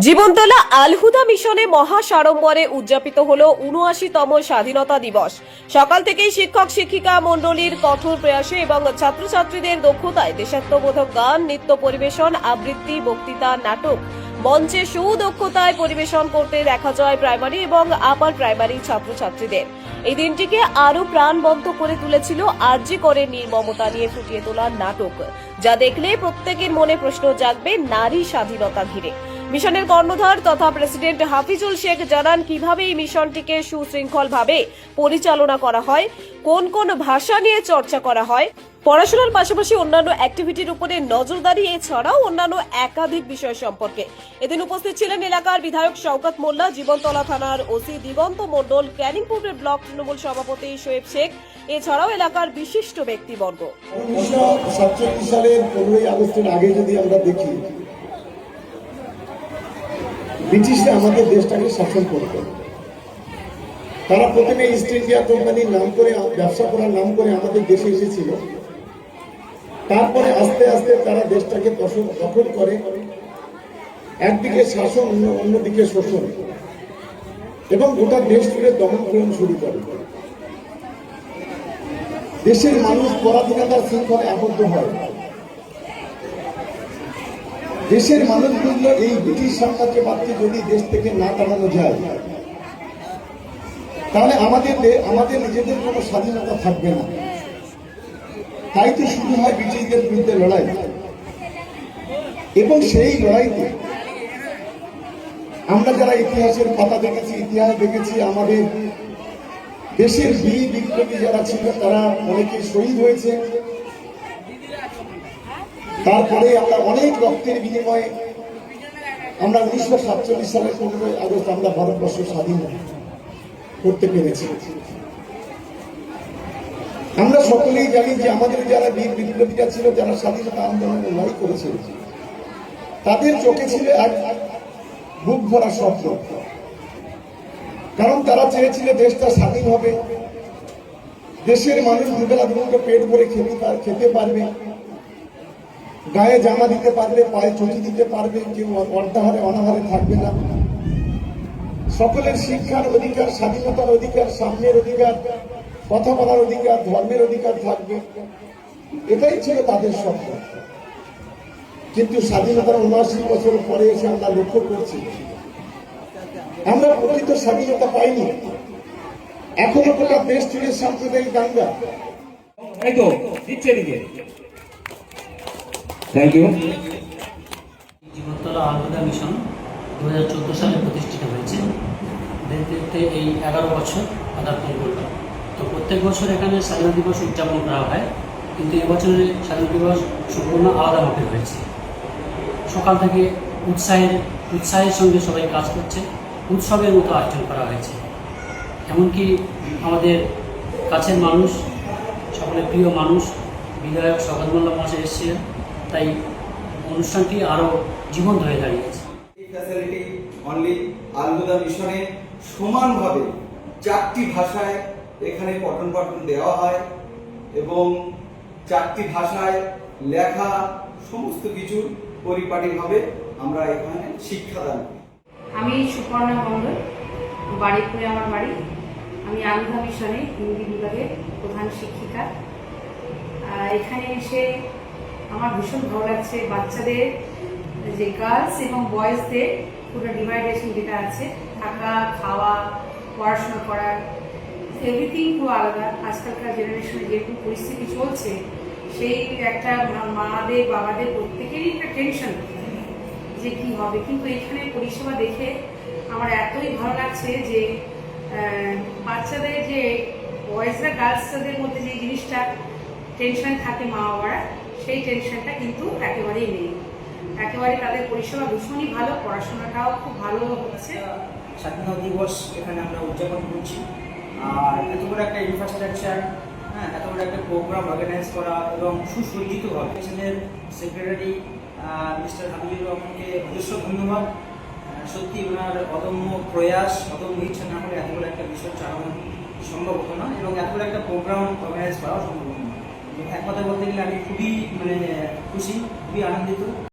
জীবনতলা আলহুদা মিশনে মহা সাড়ম্বরে উদযাপিত হলো ৭৯তম স্বাধীনতা দিবস। সকাল থেকেই শিক্ষক শিক্ষিকা মণ্ডলীর কঠোর প্রয়াসে এবং ছাত্রছাত্রীদের দক্ষতায় দেশাত্মবোধক গান, নৃত্য পরিবেশন, আবৃত্তি, বক্তৃতা, নাটক মঞ্চে সুদক্ষতায় পরিবেশন করতে দেখা যায় প্রাইমারি এবং আপার প্রাইমারি ছাত্রছাত্রীদের। এই দিনটিকে আরো প্রাণবন্ত করে তুলেছিল আরজি করে নির্মমতা নিয়ে ফুটিয়ে তোলা নাটক, যা দেখলে প্রত্যেকের মনে প্রশ্ন জাগবে নারী স্বাধীনতা ঘিরে। মিশনের কর্ণধার তথা প্রেসিডেন্ট হাফিজুল শেখ জানান কিভাবে এই মিশনটিকে সুশৃঙ্খলভাবে পরিচালনা করা হয়, কোন কোন ভাষা নিয়ে চর্চা করা হয়, পড়াশোনার পাশাপাশি অন্যান্য অ্যাক্টিভিটির উপরে নজরদারি, এছাড়াও অন্যান্য একাধিক বিষয় সম্পর্কে। এদিন উপস্থিত ছিলেন এলাকার বিধায়ক শওকত মোল্লা, জীবনতলা থানার ওসি দিগন্ত মণ্ডল, ক্যানিংপুর ব্লক তৃণমূল সভাপতি শোয়েব শেখ, এছাড়াও এলাকার বিশিষ্ট ব্যক্তিবর্গ। 1947 সালের 15ই আগস্টের আগে যদি আমরা দেখি, ব্রিটিশরা আমাদের দেশটাকে শাসন করত। তারা প্রথমে ইস্ট ইন্ডিয়া কোম্পানির নাম করে, ব্যবসা করার নাম করে আমাদের দেশে এসেছিল। তারপরে আস্তে আস্তে তারা দেশটাকে দখল করে, একদিকে শাসন, অন্যদিকে শোষণ, এবং গোটা দেশ জুড়ে দমন শুরু করে। দেশের মানুষ পরাধীনতার শৃঙ্খলে আবদ্ধ হয়। দেশের মানুষগুলো এই ব্রিটিশ সাম্রাজ্যবাদকে যদি দেশ থেকে না তাড়ানো যায়, তাহলে আমাদের নিজেদের কোনো স্বাধীনতা থাকবে না। তাই তো শুরু হয় ব্রিটিশদের বিরুদ্ধে লড়াই, এবং সেই লড়াইতে আমরা যারা ইতিহাসের পাতা দেখেছি, ইতিহাস দেখেছি, আমাদের দেশের বীর বিপ্লবী যারা ছিল তারা অনেকে শহীদ হয়েছে। তারপরে আমরা অনেক রক্তের বিনিময়ে আমরা 1947 সালের 15ই আগস্ট আমরা ভারতবর্ষ স্বাধীন করতে পেরেছি। আমরা সকলেই জানি যে আমাদের যারা বীর বিপ্লবীরা ছিল, যারা স্বাধীনতা আন্দোলনে লড়াই করেছিল, তাদের চোখে ছিল এক বুক ভরা স্বপ্ন। কারণ তারা চেয়েছিল দেশটা স্বাধীন হবে, দেশের মানুষ দুবেলা দুমুঠো পেট ভরে খেতে পারবে, গায়ে জামা দিতে পারবে, পায়ে চটি দিতে পারবে, কেউ অর্ধাহারে অনাহারে থাকবে না, সকলের শিক্ষার অধিকার, স্বাধীনতার অধিকার, সাম্যের অধিকার, কথা বলার অধিকার, ধর্মের অধিকার থাকবে। এটাই ছিল তাদের স্বপ্ন। কিন্তু স্বাধীনতার ৭৯ বছর পরে এসে আমরা লক্ষ্য করছি আমরা প্রকৃত স্বাধীনতা পাইনি। এখনো গোটা দেশ জুড়ে সাম্প্রদায়িক দাঙ্গা। জীবনতলা আলহুদা মিশন 2014 সালে প্রতিষ্ঠিত হয়েছে। দেখতে দেখতে এই 11 বছর পদার্পণ করল। তো প্রত্যেক বছর এখানে স্বাধীনতা দিবস উদযাপন করা হয়, কিন্তু এবছরে স্বাধীনতা দিবস সম্পূর্ণ আলাদাভাবে হয়েছে। সকাল থেকে উৎসাহের সঙ্গে সবাই কাজ করছে, উৎসবের মতো আয়োজন করা হয়েছে। এমনকি আমাদের কাছের মানুষ, সকলের প্রিয় মানুষ বিধায়ক শওকত মোল্লা মহাশয় এসেছিলেন, তাই অনুষ্ঠানটি আরও জীবন্ত হয়ে দাঁড়িয়েছে। এই ফ্যাসিলিটি অনলি আলহুদা মিশনে সমানভাবে 4টি ভাষায় এখানে পঠন পাঠন দেওয়া হয়, এবং 4টি ভাষায় লেখা সমস্ত কিছু পরিপাটিভাবে আমরা এখানে শিক্ষাদান করি। আমি সুপর্ণা মণ্ডল, বাড়িপুরে আমার বাড়ি। আমি আলহুদা মিশনে হিন্দি বিভাগের প্রধান শিক্ষিকা। এখানে এসে আমার ভীষণ ভালো লাগছে। বাচ্চাদের যে গার্লস এবং বয়েজদের পুরো ডিভাইডেশন যেটা আছে, থাকা, খাওয়া, পড়াশোনা করার, এভরিথিং পুরো আলাদা। আজকালকার জেনারেশনে যেরকম পরিস্থিতি চলছে, সেই একটা মাদের বাবাদের প্রত্যেকেরই একটা টেনশন যে কী হবে। কিন্তু এখানে পরিষেবা দেখে আমার এতই ভালো লাগছে যে বাচ্চাদের যে বয়েজরা গার্লসদের মধ্যে যে জিনিসটা টেনশন থাকে মা বাবারা, সেই টেনশনটা কিন্তু একেবারেই নেই। একেবারে তাদের পরিষেবা ভীষণই ভালো, পড়াশোনাটাও খুব ভালো হচ্ছে। স্বাধীনতা দিবস এখানে আমরা উদযাপন করছি, আর এত বড় একটা ইনফ্রাস্ট্রাকচার, এত বড় একটা প্রোগ্রাম অর্গানাইজ করা এবং সুসজ্জিতভাবে মিশনের সেক্রেটারি মিস্টার হাবিবুর রহমানকে অজস্র ধন্যবাদ। সত্যি ওনার অদম্য প্রয়াস, অদম্য ইচ্ছা না হলে এত বড় একটা বিষয় চালানো সম্ভব হতো না, এবং এত বড় একটা প্রোগ্রাম অর্গানাইজ করাও সম্ভব হতো না। এক কথা বলতে গেলে আমি খুবই খুশি, খুবই আনন্দিত।